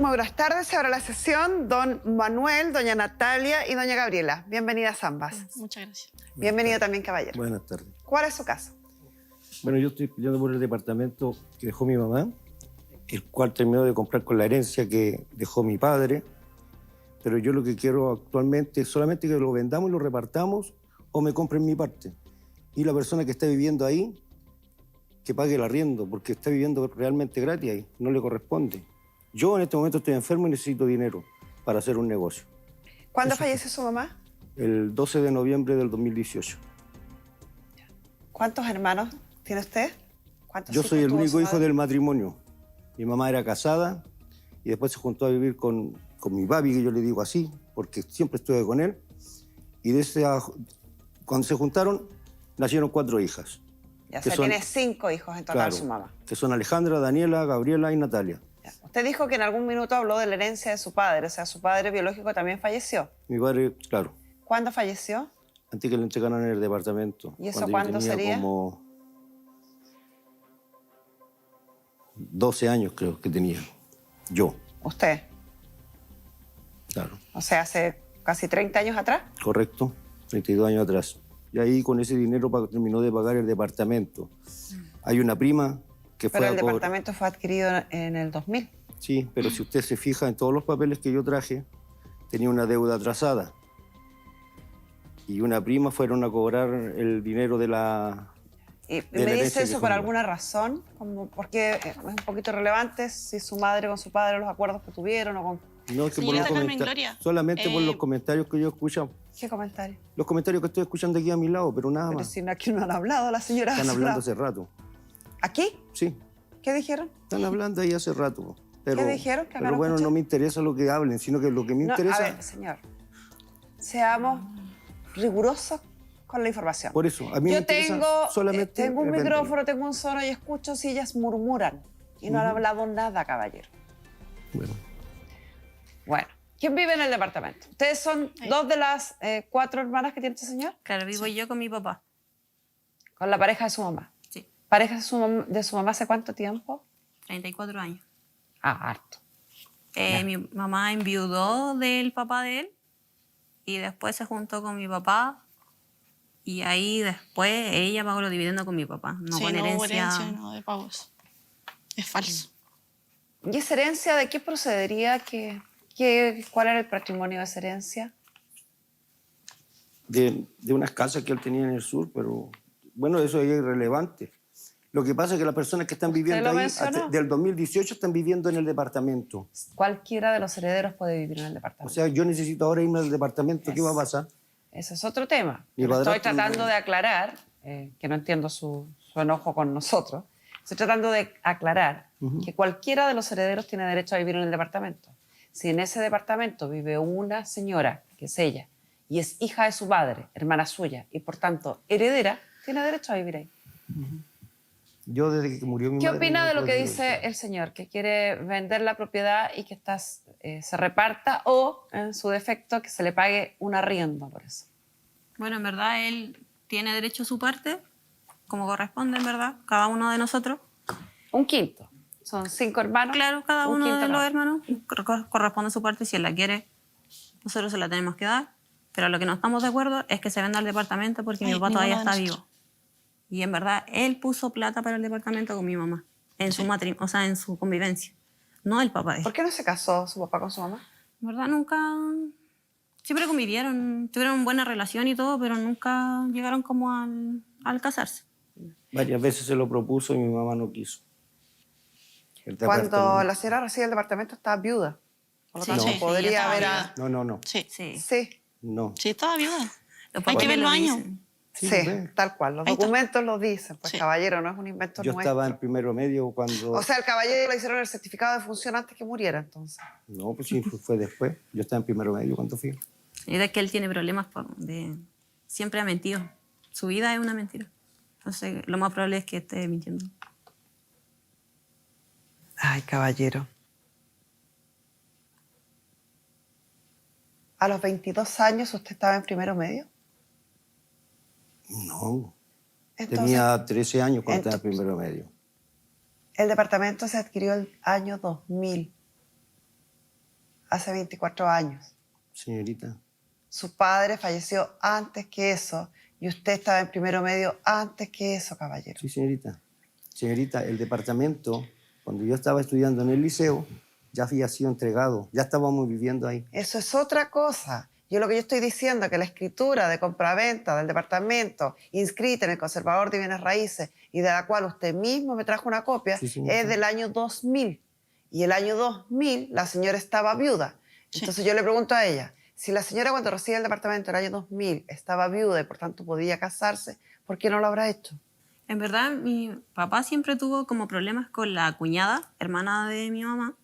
Muy buenas tardes. Se abre la sesión. Don Manuel, doña Natalia y doña Gabriela. Bienvenidas ambas. Muchas gracias. Bienvenido también, caballero. Buenas tardes. ¿Cuál es su caso? Bueno, yo estoy peleando por el departamento que dejó mi mamá, el cual terminó de comprar con la herencia que dejó mi padre. Pero yo lo que quiero actualmente es solamente que lo vendamos y lo repartamos o me compren mi parte. Y la persona que está viviendo ahí, que pague el arriendo, porque está viviendo realmente gratis ahí, no le corresponde. Yo en este momento estoy enfermo y necesito dinero para hacer un negocio. ¿Cuándo fallece su mamá? El 12 de noviembre del 2018. ¿Cuántos hermanos tiene usted? ¿Cuántos Yo hijos soy el tuvo único su hijo madre? del matrimonio. Mi mamá era casada y después se juntó a vivir con mi papi, que yo le digo así, porque siempre estuve con él. Y cuando se juntaron, nacieron 4 hijas. Ya, que o sea, son- tiene 5 hijos en total Claro, su mamá. que son Alejandra, Daniela, Gabriela y Natalia. Ya. Usted dijo que en algún minuto habló de la herencia de su padre. O sea, su padre biológico también falleció. Mi padre, claro, ¿Cuándo falleció? antes que le entregaran el departamento. ¿Y eso cuando yo cuándo tenía sería? como 12 años creo que tenía. Yo, Usted. claro. O sea, hace casi 30 años atrás. Correcto, 32 años atrás. Y ahí con ese dinero terminó de pagar el departamento. Hay una prima que fue Pero el a cobrar. departamento fue adquirido en el 2000. Sí, pero si usted se fija en todos los papeles que yo traje, tenía una deuda atrasada. Y una prima fueron a cobrar el dinero de la... ¿Y de la me herencia dice que eso dejó por mi alguna razón? Como porque es un poquito relevante si su madre con su padre, los acuerdos que tuvieron o con... No, es que Señorita Carmen comenta- Gloria, solamente por los comentarios que yo escucho. ¿Qué comentario? Los comentarios que estoy escuchando aquí a mi lado, pero nada Pero más. si no, aquí no han hablado la señora. Están hace hablando rato. hace rato. ¿Aquí? Sí, ¿Qué dijeron? están hablando ahí hace rato. Pero, ¿Qué dijeron? Que acá Pero no bueno, escuché. no me interesa lo que hablen, sino que lo que me No, interesa... a ver, señor. Seamos rigurosos con la información. Por eso, a mí me Yo interesa tengo, solamente tengo un el micrófono, tengo un solo y escucho si ellas murmuran. Y no han hablado nada, caballero. Bueno, Bueno, ¿quién vive en el departamento? ¿Ustedes son dos de las 4 hermanas que tiene este señor? Claro, vivo yo con mi papá. Con la pareja de su mamá. Sí, ¿Pareja de su mamá hace cuánto tiempo? 34 años. Ah, harto. Ya. Mi mamá enviudó del papá de él y después se juntó con mi papá y ahí después ella pagó los dividendos con mi papá, no Sí, con no hubo herencia. herencia, no de pagos. Es falso. ¿Y esa herencia de qué procedería? ¿Cuál era el patrimonio de esa herencia? de unas casas que él tenía en el sur, pero bueno, eso es irrelevante. Lo que pasa es que las personas que están viviendo lo ahí, mencionó. del 2018, están viviendo en el departamento. Cualquiera de los herederos puede vivir en el O departamento. sea, yo necesito ahora irme al departamento. ¿Qué va a pasar? Ese es otro tema. Mi Pero estoy padrastro tratando me- de aclarar, que no entiendo su enojo con nosotros. Estoy tratando de aclarar que cualquiera de los herederos tiene derecho a vivir en el departamento. Si en ese departamento vive una señora, que es ella, y es hija de su padre, hermana suya, y por tanto heredera, tiene derecho a vivir ahí. Yo desde que murió mi ¿Qué madre... opina no de lo puedo que vivir. dice el señor? Que quiere vender la propiedad y que se reparta o, en su defecto, que se le pague un arriendo por eso. Bueno, en verdad él tiene derecho a su parte, como corresponde, en verdad, cada uno de nosotros. Un quinto. Son 5 hermanos. Claro, cada un uno quinto de los cada hermanos corresponde a su parte. Si él la quiere, nosotros se la tenemos que dar. Pero lo que no estamos de acuerdo es que se venda el departamento porque mi Ay, papá ninguno todavía de está nosotros. vivo. Y en verdad, él puso plata para el departamento con mi mamá, en su matrimonio, o sea, en su convivencia. No el papá de él. ¿Por qué no se casó su papá con su mamá? En verdad, nunca... Siempre convivieron, tuvieron buena relación y todo, pero nunca llegaron como al casarse. Varias veces se lo propuso y mi mamá no quiso. El Cuando departamento- la señora recibe el departamento estaba viuda. Por lo Sí, tanto, sí, podría ella haber... estaba a- viuda. No. Sí. Sí. Sí, No. Sí, estaba viuda. Los Hay que papeles ver lo los años. dicen. sí, Sí, ve. tal cual. Los Ahí está. documentos lo dicen. Pues, Sí. caballero, no es un invento Yo nuestro. estaba en primero medio cuando... O sea, el caballero le hicieron el certificado de función antes que muriera, entonces. No, pues sí, fue después. Yo estaba en primero medio cuando fui. Y de que él tiene problemas siempre ha mentido. Su vida es una mentira. Entonces, lo más probable es que esté mintiendo. Ay, caballero. ¿A los 22 años usted estaba en primero medio? No. Entonces, Tenía 13 años cuando estaba en entonces- primero medio. el departamento se adquirió el año 2000. hace 24 años. Señorita, Su padre falleció antes que eso y usted estaba en primero medio antes que eso, caballero. sí, señorita. Señorita, el departamento, cuando yo estaba estudiando en el liceo, ya había sido entregado, ya estábamos viviendo ahí. Eso es otra cosa. Lo que yo estoy diciendo es que la escritura de compraventa del departamento inscrita en el Conservador de Bienes Raíces y de la cual usted mismo me trajo una copia Sí, señorita. es del año 2000. Y el año 2000 la señora estaba viuda. Sí. Entonces yo le pregunto a ella, si la señora cuando recibe el departamento el año 2000 estaba viuda y por tanto podía casarse, ¿por qué no lo habrá hecho? En verdad, mi papá siempre tuvo como problemas con la cuñada, hermana de mi mamá,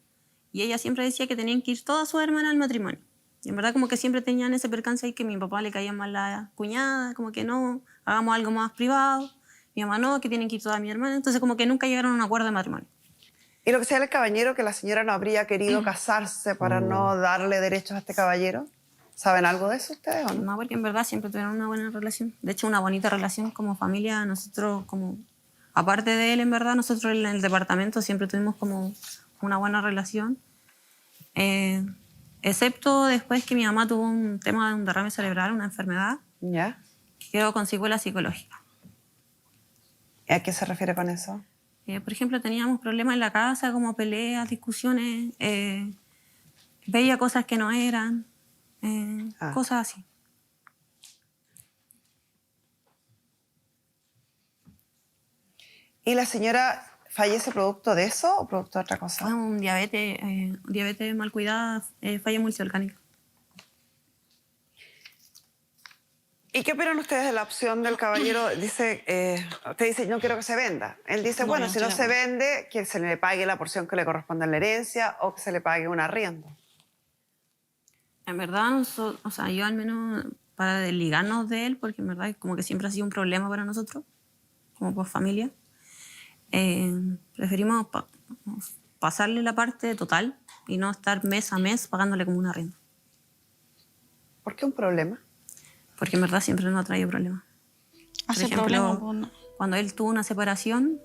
y ella siempre decía que tenían que ir todas sus hermanas al matrimonio. Y en verdad como que siempre tenían ese percance ahí que a mi papá le caía mal la cuñada, como que no, hagamos algo más privado. Mi mamá no, que tienen que ir todas mis hermanas. Entonces como que nunca llegaron a un acuerdo de matrimonio. Y lo que sea el caballero, que la señora no habría querido casarse para no darle derechos a este caballero. ¿Saben algo de eso ustedes o no? No, porque en verdad siempre tuvieron una buena relación. De hecho, una bonita relación como familia. Nosotros como, aparte de él, en verdad, nosotros en el departamento siempre tuvimos como una buena relación. Excepto después que mi mamá tuvo un tema de un derrame cerebral, una enfermedad, ¿Ya? que quedó con secuelas psicológicas. ¿A qué se refiere con eso? Por ejemplo, teníamos problemas en la casa, como peleas, discusiones, veía cosas que no eran, cosas así. ¿Y la señora fallece producto de eso o producto de otra cosa? Fue un diabetes mal cuidada, falla multiorgánica. ¿Y qué opinan ustedes de la opción del caballero? Dice, usted dice, no quiero que se venda. Él dice, No, bueno, no si no estoy se de acuerdo. vende, que se le pague la porción que le corresponde en la herencia o que se le pague un arriendo. En verdad, o sea, yo al menos para desligarnos de él, porque en verdad como que siempre ha sido un problema para nosotros, como por familia, preferimos pasarle la parte total y no estar mes a mes pagándole como una arriendo. ¿Por qué un problema? Porque en verdad siempre nos ha traído problemas. Hace ejemplo, problema. Pues, no. Cuando él tuvo una separación,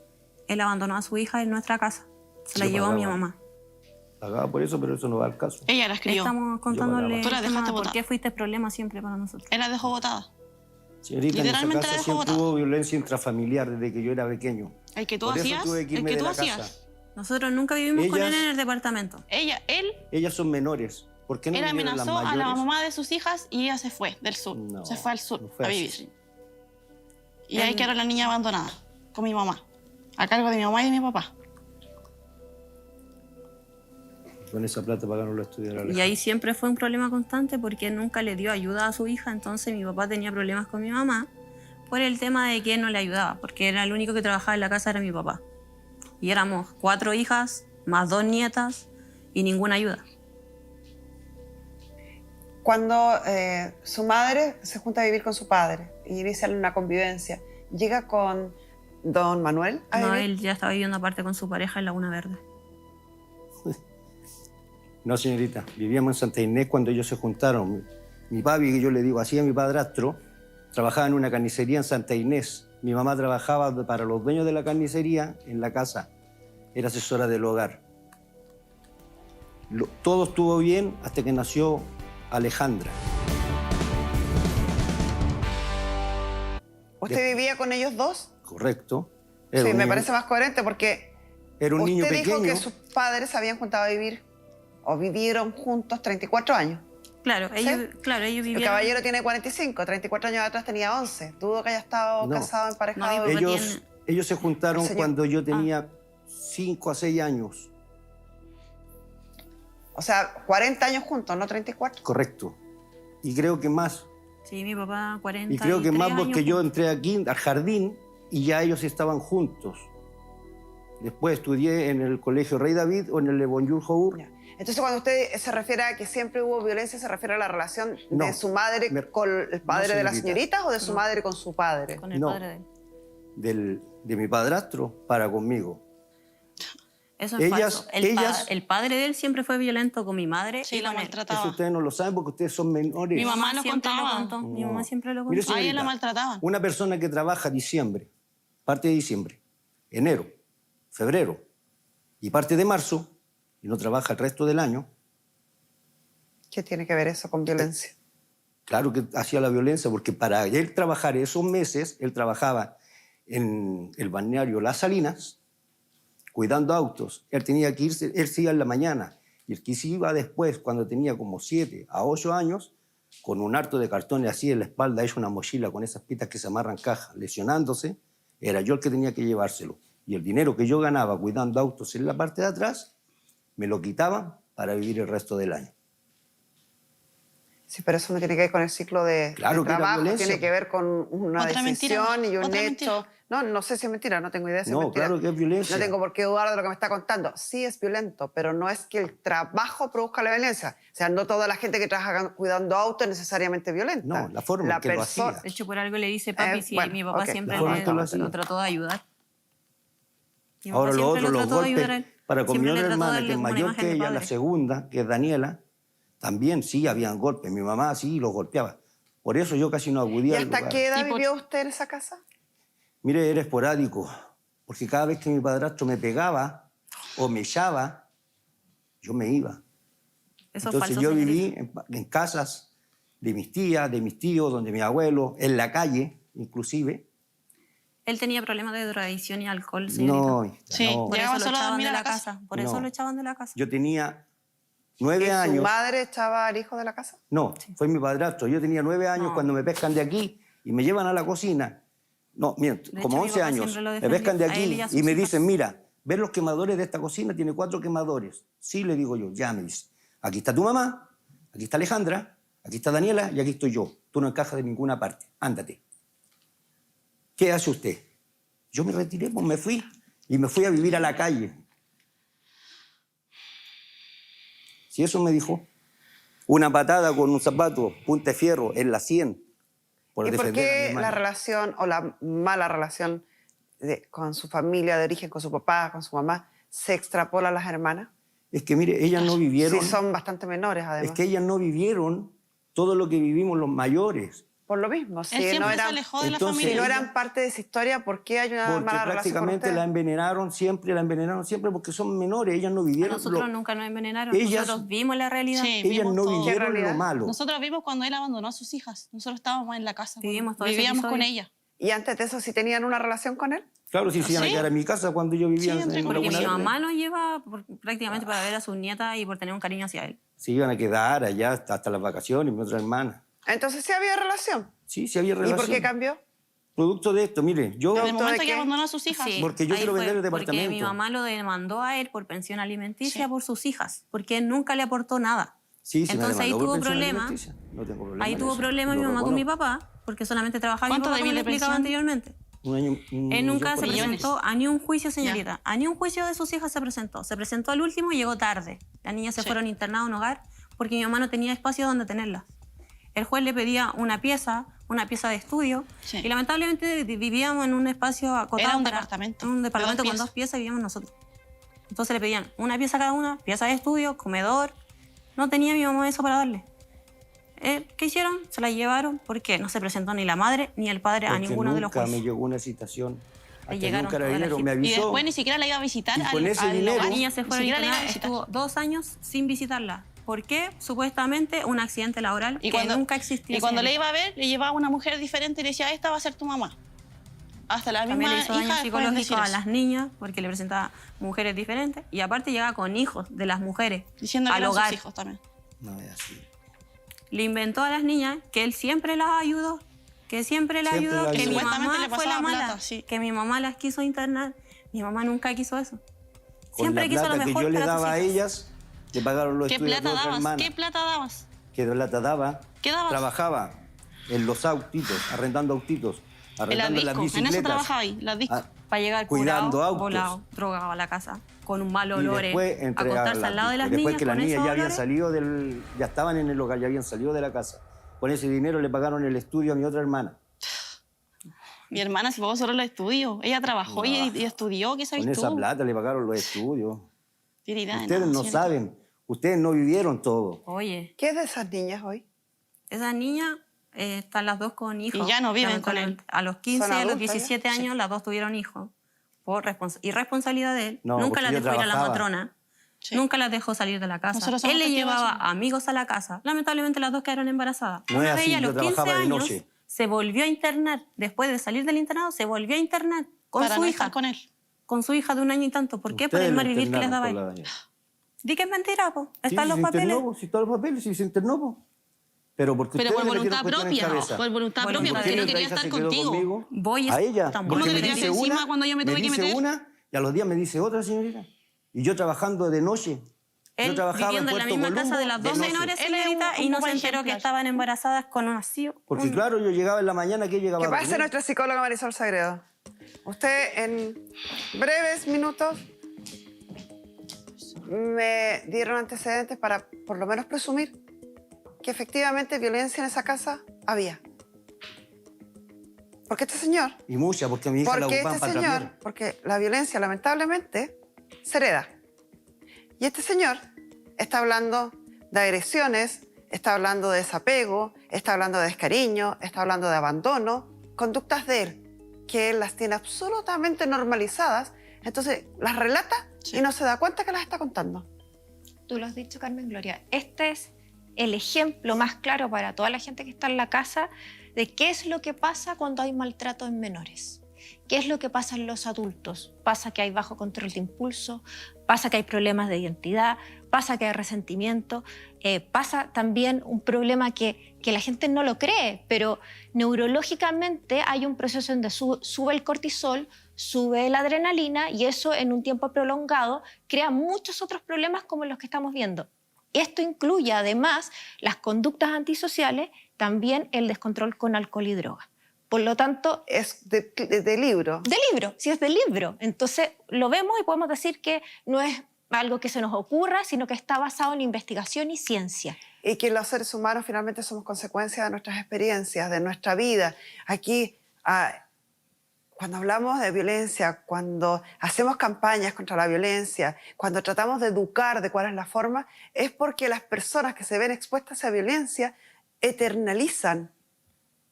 él abandonó a su hija en nuestra casa. Se la Yo llevó a mi pagaba. mamá. Pagaba por eso, pero eso no va al caso. Ella la escribió. Estamos contándole Tú la el tema dejaste de por botada. qué fuiste problema siempre para nosotros. Él la dejó botada. Señorita, en esa Literalmente la casa dejó siempre botada. hubo violencia intrafamiliar desde que yo era pequeño. El que tú Por eso hacías. tuve que El irme que de tú la hacías. casa. Nosotros nunca vivimos con él Ellas- en el departamento. Él Ellas son menores. ¿Por qué no él vinieron las amenazó a la mayores? mamá de sus hijas y ella se fue del sur. No, se fue al sur no fue a así. vivir. Y ahí quedó la niña abandonada con mi mamá. A cargo de mi mamá y de mi papá. Con esa plata pagaron los estudios. Y ahí siempre fue un problema constante porque nunca le dio ayuda a su hija. Entonces mi papá tenía problemas con mi mamá por el tema de que él no le ayudaba, porque era el único que trabajaba en la casa, era mi papá. Y éramos 4 hijas, más 2 nietas y ninguna ayuda. Cuando su madre se junta a vivir con su padre y inician una convivencia, llega con don Manuel a No, vivir. él ya estaba viviendo aparte con su pareja en Laguna Verde. No, señorita. Vivíamos en Santa Inés cuando ellos se juntaron. Mi papi, que yo le digo así a mi padrastro, trabajaba en una carnicería en Santa Inés. Mi mamá trabajaba para los dueños de la carnicería en la casa. Era asesora del hogar. Todo estuvo bien hasta que nació Alejandra. ¿Usted vivía con ellos dos? Correcto. Era Sí, un me niño- parece más coherente porque Era un niño usted dijo pequeño. que sus padres se habían juntado a vivir o vivieron juntos 34 años. Claro, ellos El vivieron... caballero tiene 45, 34 años atrás tenía 11. Dudo que haya estado No. casado, emparejado. No, vivo- Ellos se juntaron El señor- cuando yo tenía 5 a 6 años. O sea, 40 años juntos, no 34. Correcto. Y creo que más. Sí, mi papá 40 Y creo que más porque años yo juntos. entré aquí al jardín y ya ellos estaban juntos. Después estudié en el Colegio Rey David o en el Le Bonjour Jour. Ya. Entonces, cuando usted se refiere a que siempre hubo violencia, ¿se refiere a la relación No. de su madre Me- con el padre No, de la señorita. señorita o de su No. madre con su padre? Con el No. padre de él. De mi padrastro para conmigo. Eso es Ellas- falso. El padre de él siempre fue violento con mi madre Sí, y la con él. maltrataba. Eso ustedes no lo saben porque ustedes son menores. Mi mamá lo siempre contaba. contó. Mi mamá No. siempre lo Mire, contó. A ella la señorita, maltrataban. Una persona que trabaja diciembre, parte de diciembre, enero, febrero y parte de marzo y no trabaja el resto del año, ¿Qué tiene que ver eso con violencia? Claro que hacía la violencia, porque para él trabajar esos meses, él trabajaba en el balneario Las Salinas, cuidando autos. Él tenía que irse, él se iba en la mañana, y el que se iba después, cuando tenía como 7 a 8 años, con un harto de cartones así en la espalda, hecho una mochila con esas pitas que se amarran cajas, lesionándose, era yo el que tenía que llevárselo. Y el dinero que yo ganaba cuidando autos en la parte de atrás, me lo quitaban para vivir el resto del año. Sí, pero eso no tiene que ver con el ciclo de Claro que era trabajo, violencia. tiene que ver con una Otra decisión mentira, y un otra hecho. mentira. No sé si es mentira, no tengo idea si es No, mentira. claro que es violencia. No tengo por qué dudar de lo que me está contando. Sí es violento, pero no es que el trabajo produzca la violencia. O sea, no toda la gente que trabaja cuidando autos es necesariamente violenta. No, la forma en que lo persona- hacía. De hecho, por algo le dice papi si bueno, mi papá ok. siempre La forma en que lo hacía. lo trató de ayudar. Mi papá Ahora lo siempre otro, los trató de ayudar a golpes, él. para con mi Siempre le otra trató de hermana, darle que es como una mayor imagen que de ella, la padre. segunda, que es Daniela, también sí habían golpes. Mi mamá sí los golpeaba. Por eso yo casi no ¿Y acudía al hasta lugar. qué edad Tipo- vivió usted en esa casa? Mire, era esporádico, porque cada vez que mi padrastro me pegaba o me echaba, yo me iba. Eso es Entonces falso, yo señorita. viví en casas de mis tías, de mis tíos, donde mi abuelo, en la calle inclusive. Él tenía problemas de drogadicción y alcohol, señorita. No, hija, Sí, no. Por Llegaba eso lo solo a echaban dormir de a la la casa. casa. Por eso No. lo echaban de la casa. Yo tenía 9 ¿Y su años. madre echaba al hijo de la casa? No, fue mi padrastro. Yo tenía 9 años No. cuando me pescan de aquí y me llevan a la cocina. No, miento, De como hecho, mi 11 papá años. siempre lo Me defendió, pescan de a él aquí y a sus y me hijas. dicen, mira, ¿ves los quemadores de esta cocina? Tiene 4 quemadores. Sí, le digo yo, ya me dice. Aquí está tu mamá, aquí está Alejandra, aquí está Daniela y aquí estoy yo. Tú no encajas de ninguna parte. Ándate. ¿Qué hace usted? Yo me retiré, pues me fui. Y me fui a vivir a la calle. Si eso me dijo. Una patada con un zapato, punta de fierro, en la 100. Por ¿Y por defender a mi qué hermana. la relación o la mala relación con su familia de origen, con su papá, con su mamá, se extrapola a las hermanas? Es que mire, ellas no vivieron. Sí, son bastante menores, además. Es que ellas no vivieron todo lo que vivimos los mayores. Por lo mismo, si Él siempre no se eran, alejó de la Entonces, si no familia. eran parte de esa historia, ¿por qué hay una Porque mala relación con prácticamente ustedes? la envenenaron siempre porque son menores. Ellas no A vivieron. nosotros nunca nos envenenaron. Ellas- Nosotros vimos la realidad. Sí, Ellas vimos no todo. ¿Qué vivieron lo realidad? malo. Nosotros vimos cuando él abandonó a sus hijas. Nosotros estábamos en la casa. Vivimos todo ese Vivíamos con episodio. ella. ¿Y antes de eso sí tenían una relación con él? Claro, si se iban a ¿Sí? quedar en mi casa cuando yo vivía Sí, entre en Porque colegios. mi Laguna mamá Verde. nos lleva prácticamente para ver a sus nietas y por tener un cariño hacia él. Se iban a quedar allá hasta las vacaciones, mi otra hermana. Entonces sí había relación. Sí, sí había ¿Y relación. por qué cambió? Producto de esto, mire, yo... Desde el ¿Producto de momento que qué? abandonó a sus hijas. Sí, Porque yo ahí quiero fue vender el Porque mi departamento. mamá lo demandó a él por pensión alimenticia Sí. por sus hijas, porque él nunca le aportó nada. Sí, sí, me Entonces ahí demandó por tuvo pensión problemas. alimenticia. No tengo problema Ahí en tuvo eso. problemas mi Lo mamá con mi reconozco. papá, porque solamente trabajaba mi ¿Cuánto papá, como debía le de explicaba pensión? anteriormente. Un año, Él nunca se millones. presentó a ni un juicio, señorita. A ni un juicio de sus hijas se presentó. Se presentó al último y llegó tarde. Las niñas se Sí. fueron internadas a un hogar porque mi mamá no tenía espacio donde tenerlas. El juez le pedía una pieza de estudio, Sí. y lamentablemente vivíamos en un espacio acotado. Era un para- departamento, en un de departamento dos con piezas. 2 piezas y vivíamos nosotros. Entonces le pedían una pieza cada una, pieza de estudio, comedor. No tenía mi mamá eso para darle. ¿Qué hicieron? Se la llevaron porque no se presentó ni la madre ni el padre a Porque ninguno de los nunca me jueces. llegó una citación. Hasta llegaron un todas las carabinero me hijas. Y avisó. después ni siquiera la iba a visitar Y con ese al dinero- hogar. Las niñas se Ni fueron siquiera la iba a internadas, visitar. estuvo 2 años sin visitarla. ¿Por qué? Supuestamente un accidente laboral Y que cuando, nunca existió. y cuando le señorita. iba a ver, le llevaba una mujer diferente y le decía, esta va a ser tu mamá. Hasta la También le misma hizo daño hija pueden decir psicológico a eso, las niñas porque le presentaba mujeres diferentes y aparte llegaba con hijos de las mujeres diciendo que al eran hogar. sus hijos también. No, es así. Le inventó a las niñas que él siempre las ayudó, que siempre las Siempre ayudó, las que mi ayudó. mamá Supuestamente le fue la pasaba mala, plata, sí. que mi mamá las quiso internar. Mi mamá nunca quiso eso. Con Siempre la quiso lo plata que mejor yo le para sus daba a hijas. ellas, le pagaron los ¿Qué estudios plata de otra dabas? hermana. ¿Qué plata dabas? ¿Qué plata daba? ¿Qué dabas? Trabajaba en los autitos, arrendando autitos, En la arrendando las disco. En bicicletas. eso trabajaba ahí, las discos. Ah, Para llegar Cuidando curado, autos. volado, drogado a la casa, con un mal y olor, después entré a acostarse al lado de las después niñas que las con niñas esos ya habían olores. salido ya estaban en el hogar, ya habían salido de la casa. Con ese dinero le pagaron el estudio a mi otra hermana. Mi hermana se pagó solo los estudios. Ella trabajó y estudió. ¿Qué sabes Con esa tú? plata le pagaron los estudios. Tiene idea de Ustedes nada, no señorita. saben, ustedes no vivieron todo. Oye, ¿Qué es de esas niñas hoy? esas niñas están las dos con hijos. Y ya no viven con él. Lamentablemente. A los 15 y a los adultas ya? 17 años las dos tuvieron hijos por irresponsabilidad de él. No, Nunca porque las yo dejó ir a la trabajaba. matrona. Sí. Nunca las dejó salir de la casa. Nosotros somos Él le testigos de llevaba eso. amigos a la casa. Lamentablemente las dos quedaron embarazadas. No es Una de así, ellas a yo los 15 trabajaba de años noche. se volvió a internar. Después de salir del internado, se volvió a internar con Para su no hija. estar con él. Con su hija de 1 año y tanto. ¿Por qué? Por Ustedes el lo mal vivir que les internaron daba por él. la dañada. Di que es mentira, po. Sí, Están sí, los se papeles. internó, sí, todos los papeles, sí, se internó. Po. Pero porque Pero ustedes por le metieron voluntad cuestión en propia, cabeza. por voluntad Por propia, voluntad porque ¿Por qué no mi quería otra hija estar se quedó contigo. conmigo? Voy A ella. estamos Porque Uno me te dice tiraste encima una, cuando yo me tuve que dice meter. una y a los días me dice otra, señorita. Y yo trabajando de noche. Yo Él trabajaba viviendo en la Puerto misma casa de Columbo las dos noche. menores, Él es señorita, un y no papá se enteró que ejemplar. estaban embarazadas con un así. Porque claro, yo llegaba en la mañana que llegaba ¿Qué a pasa, dormir. nuestra psicóloga Marisol Sagredo? Usted en breves minutos me dieron antecedentes para por lo menos presumir que efectivamente violencia en esa casa había. Porque este señor, Y mucha, porque a mi hija la porque ocupaban este para señor, trapear. porque la violencia lamentablemente se hereda. Y este señor está hablando de agresiones, está hablando de desapego, está hablando de descariño, está hablando de abandono, conductas de él, que él las tiene absolutamente normalizadas, entonces las relata y no se da cuenta que las está contando. Tú lo has dicho, Carmen Gloria. Este es el ejemplo más claro para toda la gente que está en la casa de qué es lo que pasa cuando hay maltrato en menores. ¿Qué es lo que pasa en los adultos? Pasa que hay bajo control de impulso, pasa que hay problemas de identidad, pasa que hay resentimiento, pasa también un problema que la gente no lo cree, pero neurológicamente hay un proceso en donde sube el cortisol, sube la adrenalina y eso en un tiempo prolongado crea muchos otros problemas como los que estamos viendo. Esto incluye además las conductas antisociales, también el descontrol con alcohol y droga. Por lo tanto, Es de libro. de libro, sí es de libro. Entonces lo vemos y podemos decir que no es algo que se nos ocurra, sino que está basado en investigación y ciencia. Y que los seres humanos finalmente somos consecuencia de nuestras experiencias, de nuestra vida. Aquí, cuando hablamos de violencia, cuando hacemos campañas contra la violencia, cuando tratamos de educar de cuál es la forma, es porque las personas que se ven expuestas a violencia eternalizan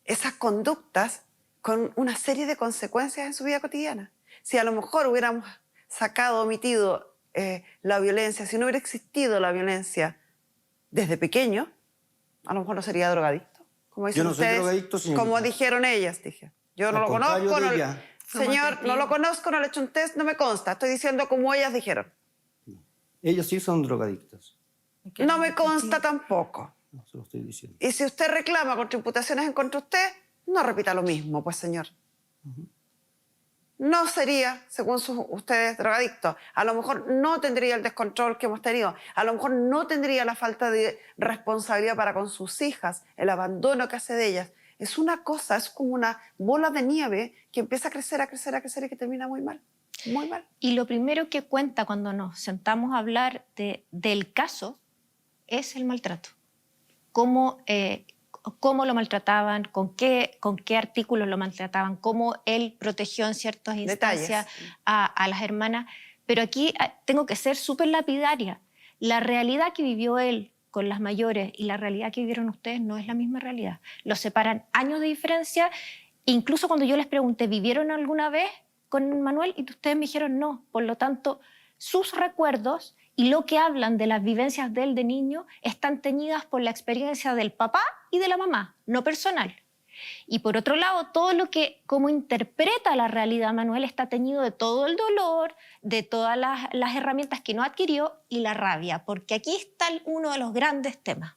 esas conductas con una serie de consecuencias en su vida cotidiana. Si a lo mejor hubiéramos sacado, omitido la violencia, si no hubiera existido la violencia desde pequeño, a lo mejor no sería drogadicto. Como dicen Yo no soy ustedes, drogadicto, señorita. como dijeron ellas, dije. Yo no Al lo contrario conozco, de no, ella. señor, no lo conozco, no le he hecho un test, no me consta. Estoy diciendo como ellas dijeron. Ellos sí son drogadictas. No me consta tampoco. No, se lo estoy diciendo. Y si usted reclama contra imputaciones en contra de usted, no repita lo mismo, pues, señor. No sería, según ustedes, drogadicto. A lo mejor no tendría el descontrol que hemos tenido. A lo mejor no tendría la falta de responsabilidad para con sus hijas, el abandono que hace de ellas. Es una cosa, es como una bola de nieve que empieza a crecer, a crecer, a crecer y que termina muy mal. Muy mal. Y lo primero que cuenta cuando nos sentamos a hablar del caso es el maltrato. Cómo lo maltrataban, con qué artículos lo maltrataban, cómo él protegió en ciertas instancias a las hermanas. Pero aquí tengo que ser súper lapidaria. La realidad que vivió él con las mayores y la realidad que vivieron ustedes no es la misma realidad. Los separan años de diferencia. Incluso cuando yo les pregunté, ¿vivieron alguna vez con Manuel? Y ustedes me dijeron no. Por lo tanto, sus recuerdos y lo que hablan de las vivencias de él de niño están teñidas por la experiencia del papá y de la mamá, no personal. Y por otro lado, todo lo que, como interpreta la realidad Manuel, está teñido de todo el dolor, de todas las herramientas que no adquirió y la rabia, porque aquí está uno de los grandes temas.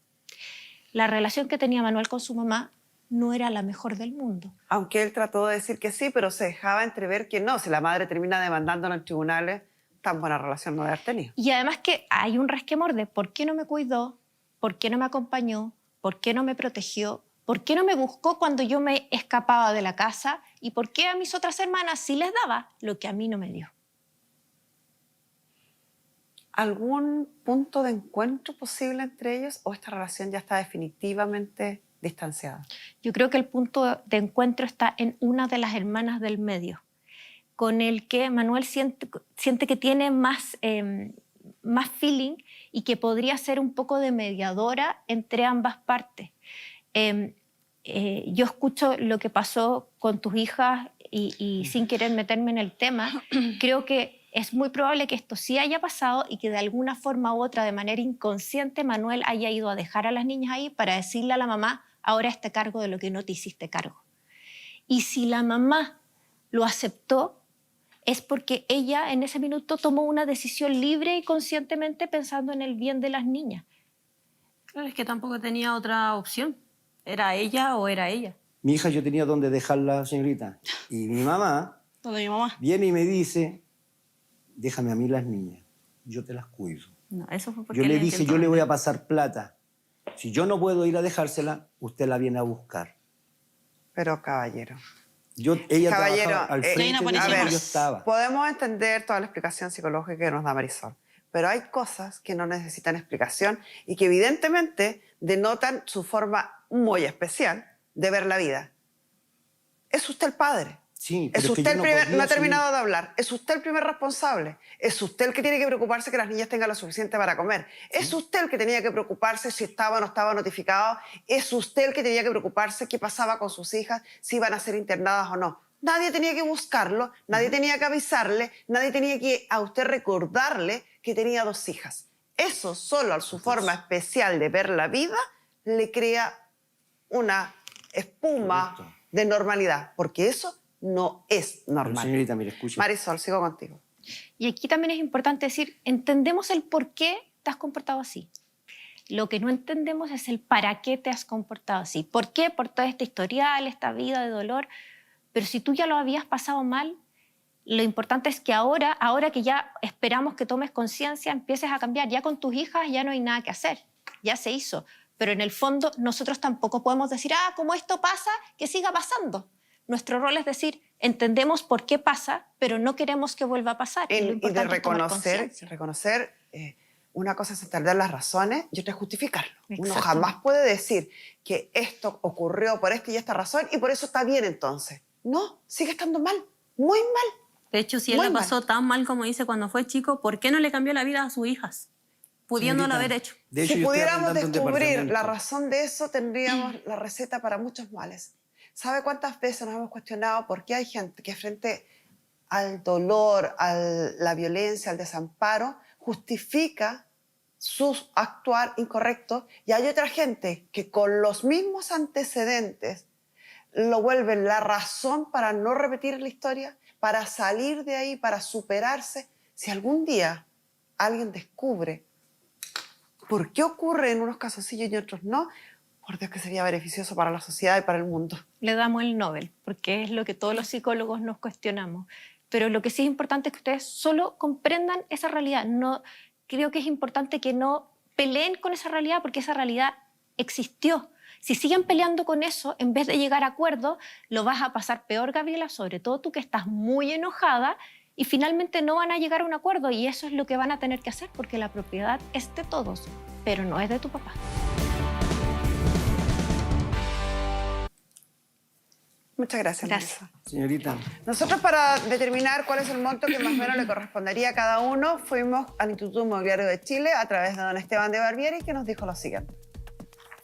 La relación que tenía Manuel con su mamá no era la mejor del mundo. Aunque él trató de decir que sí, pero se dejaba entrever que no. Si la madre termina demandándolo en tribunales, tan buena relación no debe haber tenido. Y además que hay un resquemor de por qué no me cuidó, por qué no me acompañó, por qué no me protegió, por qué no me buscó cuando yo me escapaba de la casa y por qué a mis otras hermanas sí les daba lo que a mí no me dio. ¿Algún punto de encuentro posible entre ellos o esta relación ya está definitivamente distanciada? Yo creo que el punto de encuentro está en una de las hermanas del medio, con el que Manuel siente que tiene más feeling y que podría ser un poco de mediadora entre ambas partes. Yo escucho lo que pasó con tus hijas y sin querer meterme en el tema, creo que es muy probable que esto sí haya pasado y que de alguna forma u otra, de manera inconsciente, Manuel haya ido a dejar a las niñas ahí para decirle a la mamá, ahora hazte cargo de lo que no te hiciste cargo. Y si la mamá lo aceptó, es porque ella en ese minuto tomó una decisión libre y conscientemente pensando en el bien de las niñas. Claro, es que tampoco tenía otra opción. Era ella o era ella. Mi hija yo tenía donde dejarla, señorita. Y mi mamá Donde mi mamá. viene y me dice, déjame a mí las niñas, yo te las cuido. No, eso fue porque Yo le él dije, intentó yo le voy a vender. pasar plata. Si yo no puedo ir a dejársela, usted la viene a buscar. Pero caballero, Ella Caballero, trabajaba al ahí frente no de apareció donde más. yo estaba. podemos entender toda la explicación psicológica que nos da Marisol, pero hay cosas que no necesitan explicación y que evidentemente denotan su forma muy especial de ver la vida. Es usted el padre. Sí, Es pero usted yo el no primer, podía no ha asumir- terminado de hablar. Es usted el primer responsable. Es usted el que tiene que preocuparse que las niñas tengan lo suficiente para comer. Es usted el que tenía que preocuparse si estaba o no estaba notificado. Es usted el que tenía que preocuparse qué pasaba con sus hijas, si iban a ser internadas o no. Nadie tenía que buscarlo, nadie tenía que avisarle, nadie tenía que a usted recordarle que tenía 2 hijas. Eso solo a su forma especial de ver la vida le crea una espuma Correcto. de normalidad, porque eso no es Pero, normal. señorita, mire, escuche. Marisol, sigo contigo. Y aquí también es importante decir, entendemos el por qué te has comportado así. Lo que no entendemos es el para qué te has comportado así. ¿Por qué? Por todo este historial, esta vida de dolor. Pero si tú ya lo habías pasado mal, lo importante es que ahora que ya esperamos que tomes conciencia, empieces a cambiar. Ya con tus hijas ya no hay nada que hacer, ya se hizo. Pero en el fondo nosotros tampoco podemos decir, como esto pasa, que siga pasando. Nuestro rol es decir, entendemos por qué pasa, pero no queremos que vuelva a pasar. Y lo de importante es tomar reconocer, conciencia. una cosa es entender las razones y otra es justificarlo. Uno Exactamente. jamás puede decir que esto ocurrió por esta y esta razón y por eso está bien entonces. No, sigue estando mal, muy mal. De hecho, si él Muy la pasó tan mal como dice cuando fue chico, ¿por qué no le cambió la vida a sus hijas? Pudiéndolo Señorita, haber hecho. de hecho, Si yo estoy pudiéramos arrendando un descubrir la departamento. razón de eso, tendríamos la receta para muchos males. ¿Sabe cuántas veces nos hemos cuestionado por qué hay gente que frente al dolor, a la violencia, al desamparo, justifica su actuar incorrecto y hay otra gente que con los mismos antecedentes lo vuelven la razón para no repetir la historia, para salir de ahí, para superarse? Si algún día alguien descubre por qué ocurre en unos casos sí y en otros no, por Dios que sería beneficioso para la sociedad y para el mundo. Le damos el Nobel, porque es lo que todos los psicólogos nos cuestionamos. Pero lo que sí es importante es que ustedes solo comprendan esa realidad. No, creo que es importante que no peleen con esa realidad, porque esa realidad existió. Si siguen peleando con eso, en vez de llegar a acuerdos, lo vas a pasar peor, Gabriela, sobre todo tú que estás muy enojada y finalmente no van a llegar a un acuerdo y eso es lo que van a tener que hacer porque la propiedad es de todos, pero no es de tu papá. Muchas gracias, Gracias. Marisa. Señorita, Nosotros, para determinar cuál es el monto que más o menos le correspondería a cada uno, fuimos al Instituto Inmobiliario de Chile a través de don Esteban de Barbieri, que nos dijo lo siguiente.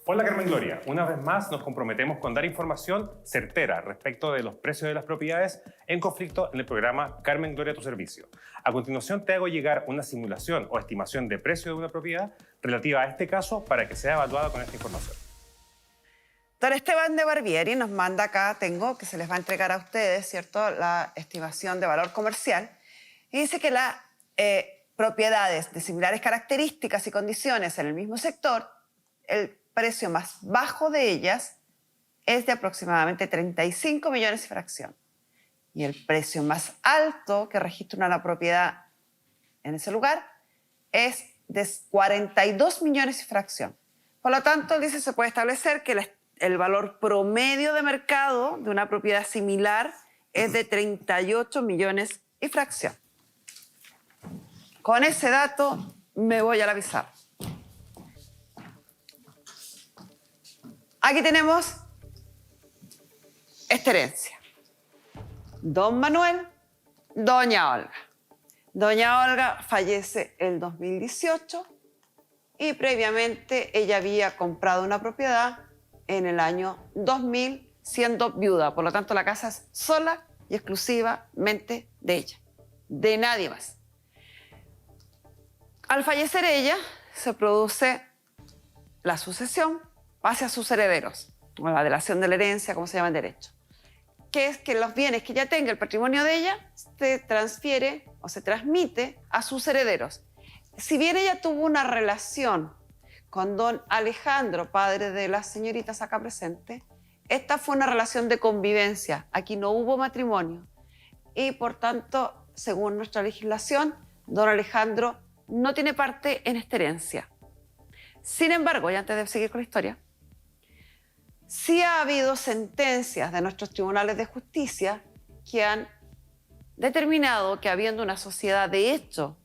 Hola Carmen Gloria, una vez más nos comprometemos con dar información certera respecto de los precios de las propiedades en conflicto en el programa Carmen Gloria a tu servicio. A continuación te hago llegar una simulación o estimación de precio de una propiedad relativa a este caso para que sea evaluada con esta información. Don Esteban de Barbieri nos manda acá, tengo, que se les va a entregar a ustedes, ¿cierto?, la estimación de valor comercial. Y dice que las propiedades de similares características y condiciones en el mismo sector, el precio más bajo de ellas es de aproximadamente 35 millones y fracción. Y el precio más alto que registra una propiedad en ese lugar es de 42 millones y fracción. Por lo tanto, dice, se puede establecer que el valor promedio de mercado de una propiedad similar es de 38 millones y fracción. Con ese dato me voy a la pizarra. Aquí tenemos esta herencia. Don Manuel, doña Olga. Doña Olga fallece el 2018 y previamente ella había comprado una propiedad en el año 2000 siendo viuda. Por lo tanto, la casa es sola y exclusivamente de ella, de nadie más. Al fallecer ella, se produce la sucesión hacia sus herederos, o la delación de la herencia, como se llama en derecho, que es que los bienes que ya tenga el patrimonio de ella se transfiere o se transmite a sus herederos. Si bien ella tuvo una relación con don Alejandro, padre de las señoritas acá presentes, esta fue una relación de convivencia. Aquí no hubo matrimonio y, por tanto, según nuestra legislación, don Alejandro no tiene parte en esta herencia. Sin embargo, y antes de seguir con la historia, sí ha habido sentencias de nuestros tribunales de justicia que han determinado que, habiendo una sociedad de hecho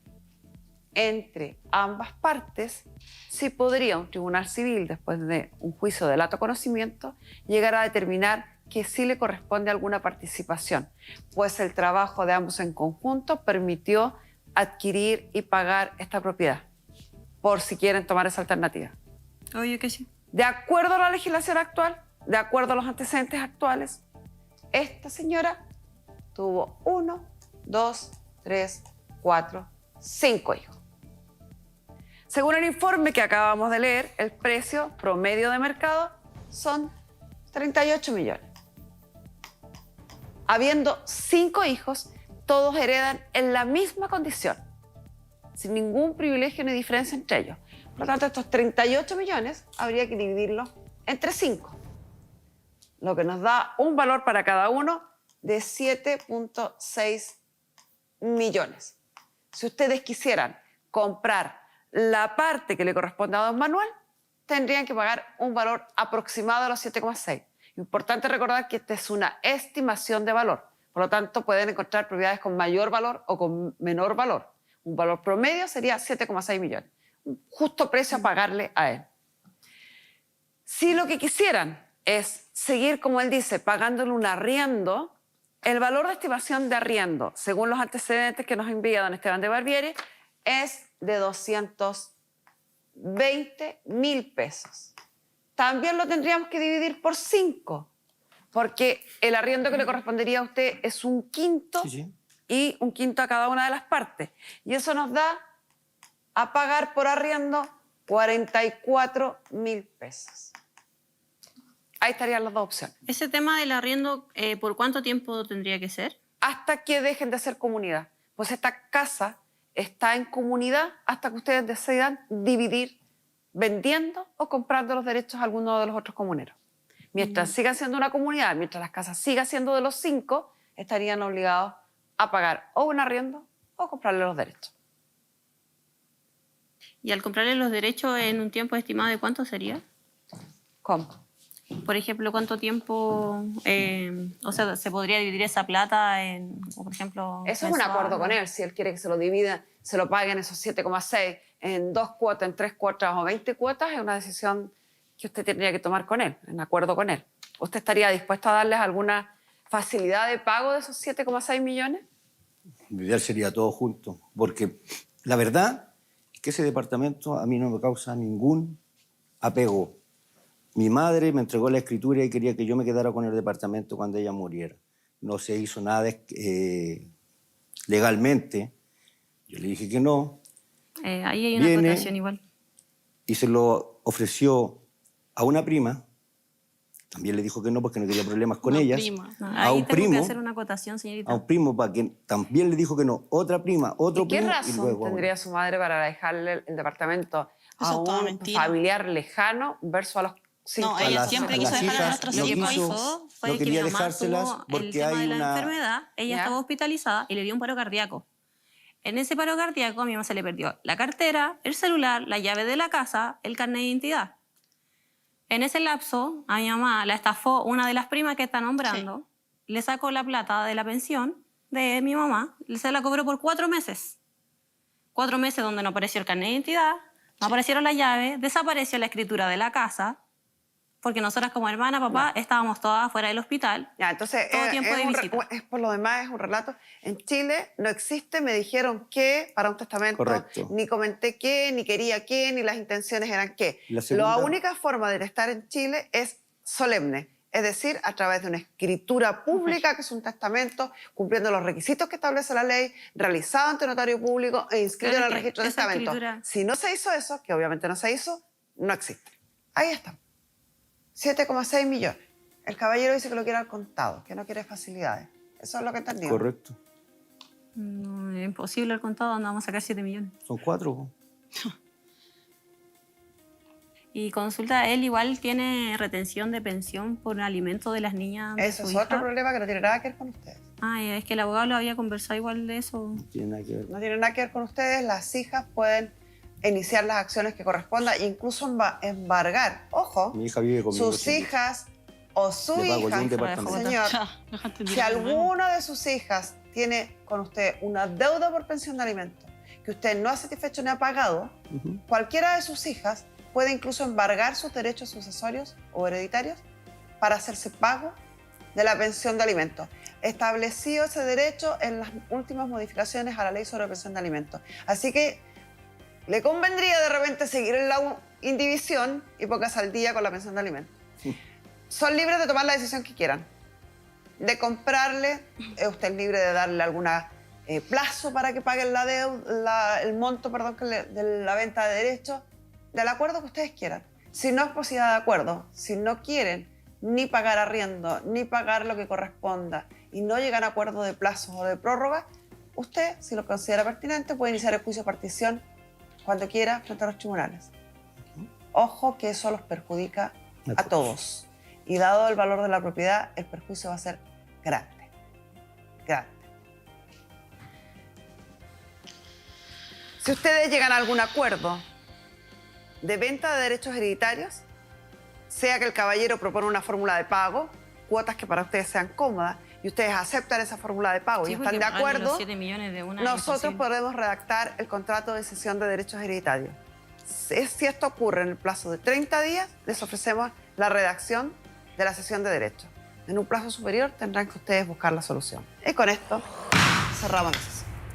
entre ambas partes, sí podría un tribunal civil, después de un juicio de lato conocimiento, llegar a determinar que sí le corresponde alguna participación, pues el trabajo de ambos en conjunto permitió adquirir y pagar esta propiedad, por si quieren tomar esa alternativa. Obvio que sí. De acuerdo a la legislación actual, de acuerdo a los antecedentes actuales, esta señora tuvo 1, 2, 3, 4, 5 hijos. Según el informe que acabamos de leer, el precio promedio de mercado son 38 millones. Habiendo 5 hijos, todos heredan en la misma condición, sin ningún privilegio ni diferencia entre ellos. Por lo tanto, estos 38 millones habría que dividirlos entre 5, lo que nos da un valor para cada uno de 7.6 millones. Si ustedes quisieran comprar la parte que le corresponde a don Manuel, tendrían que pagar un valor aproximado a los 7,6. Importante recordar que esta es una estimación de valor. Por lo tanto, pueden encontrar propiedades con mayor valor o con menor valor. Un valor promedio sería 7,6 millones. Un justo precio a pagarle a él. Si lo que quisieran es seguir, como él dice, pagándole un arriendo, el valor de estimación de arriendo, según los antecedentes que nos envía don Esteban de Barbieri, es de 220.000 pesos. También lo tendríamos que dividir por 5, porque el arriendo que le correspondería a usted es un quinto y un quinto a cada una de las partes. Y eso nos da a pagar por arriendo 44.000 pesos. Ahí estarían las dos opciones. Ese tema del arriendo, ¿por cuánto tiempo tendría que ser? Hasta que dejen de ser comunidad. Pues esta casa está en comunidad hasta que ustedes decidan dividir vendiendo o comprando los derechos a alguno de los otros comuneros. Mientras sigan siendo una comunidad, mientras las casas sigan siendo de los 5, estarían obligados a pagar o un arriendo o comprarle los derechos. ¿Y al comprarle los derechos en un tiempo estimado de cuánto sería? ¿Cómo? Por ejemplo, ¿cuánto tiempo, o sea, se podría dividir esa plata en, por ejemplo... Eso es un acuerdo con él. Si él quiere que se lo divida, se lo paguen esos 7,6 en 2 cuotas, en 3 cuotas o 20 cuotas, es una decisión que usted tendría que tomar con él, en acuerdo con él. ¿Usted estaría dispuesto a darles alguna facilidad de pago de esos 7,6 millones? Lo ideal sería todo junto, porque la verdad es que ese departamento a mí no me causa ningún apego. Mi madre me entregó la escritura y quería que yo me quedara con el departamento cuando ella muriera. No se hizo nada legalmente. Yo le dije que no. Ahí hay una Viene acotación igual. y se lo ofreció a una prima. También le dijo que no porque no quería problemas con Una ellas. prima. No, A ahí un tengo que primo, hacer una acotación, señorita. a un primo para que también le dijo que no. Otra prima, otro ¿Y qué primo. razón y luego tendría su madre para dejarle el departamento Eso a es toda un mentira. familiar lejano versus a los 5 No, a ella las- siempre a quiso las dejar a hijas nuestros Lo que no hijos. pasó fue no que mi quería mamá dejárselas tuvo el porque tema hay de la una... enfermedad, ella ¿Ya? estaba hospitalizada y le dio un paro cardíaco. En ese paro cardíaco a mi mamá se le perdió la cartera, el celular, la llave de la casa, el carnet de identidad. En ese lapso, a mi mamá la estafó una de las primas que está nombrando, le sacó la plata de la pensión de mi mamá, se la cobró por 4 meses. 4 meses donde no apareció el carnet de identidad, no aparecieron las llaves, desapareció la escritura de la casa, porque nosotras como hermana, papá, estábamos todas fuera del hospital. Ya, entonces, Todo tiempo de visita. por lo demás es un relato. En Chile no existe, me dijeron que para un testamento, Correcto. ni comenté qué, ni quería qué, ni las intenciones eran qué. La segunda- La única forma de estar en Chile es solemne. es decir, a través de una escritura pública, que es un testamento, cumpliendo los requisitos que establece la ley, realizado ante notario público e inscrito Claro en el que registro de esa testamento. escritura- Si no se hizo eso, que obviamente no se hizo, no existe. Ahí está. 7,6 millones. El caballero dice que lo quiere al contado, que no quiere facilidades. Eso es lo que entendí. Correcto. No, es imposible al contado, andamos a sacar 7 millones. Son 4. po. Y consulta, él igual tiene retención de pensión por alimento de las niñas de Eso su es hija. otro problema que no tiene nada que ver con ustedes. Ah, es que el abogado lo había conversado igual de eso. No tiene nada que ver. No tiene nada que ver con ustedes. Las hijas pueden iniciar las acciones que correspondan, incluso embargar. Ojo, Mi hija vive conmigo. sus siempre. hijas o su Le pago yo hija, un departamento. señor, Déjate si tirar de nuevo. alguna de sus hijas tiene con usted una deuda por pensión de alimentos que usted no ha satisfecho ni ha pagado, Ujú. cualquiera de sus hijas puede incluso embargar sus derechos sucesorios o hereditarios para hacerse pago de la pensión de alimentos. Establecido ese derecho en las últimas modificaciones a la ley sobre pensión de alimentos. Así que le convendría de repente seguir en la indivisión y póngase al día con la pensión de alimentos. Son libres de tomar la decisión que quieran. De comprarle, usted es libre de darle algún plazo para que paguen la deuda, el monto, perdón, de la venta de derechos, del acuerdo que ustedes quieran. Si no es posibilidad de acuerdo, si no quieren ni pagar arriendo, ni pagar lo que corresponda, y no llegan a acuerdo de plazos o de prórroga, usted, si lo considera pertinente, puede iniciar el juicio de partición cuando quiera frente a los tribunales. Ojo que eso los perjudica a todos. Y dado el valor de la propiedad, el perjuicio va a ser grande. Grande. Si ustedes llegan a algún acuerdo de venta de derechos hereditarios, sea que el caballero propone una fórmula de pago, cuotas que para ustedes sean cómodas, y ustedes aceptan esa fórmula de pago y están de pagarle acuerdo, los 7 millones de una es nosotros imposible. podemos redactar el contrato de cesión de derechos hereditarios. Si esto ocurre en el plazo de 30 días, les ofrecemos la redacción de la cesión de derechos. En un plazo superior tendrán que ustedes buscar la solución. Y con esto cerramos la sesión.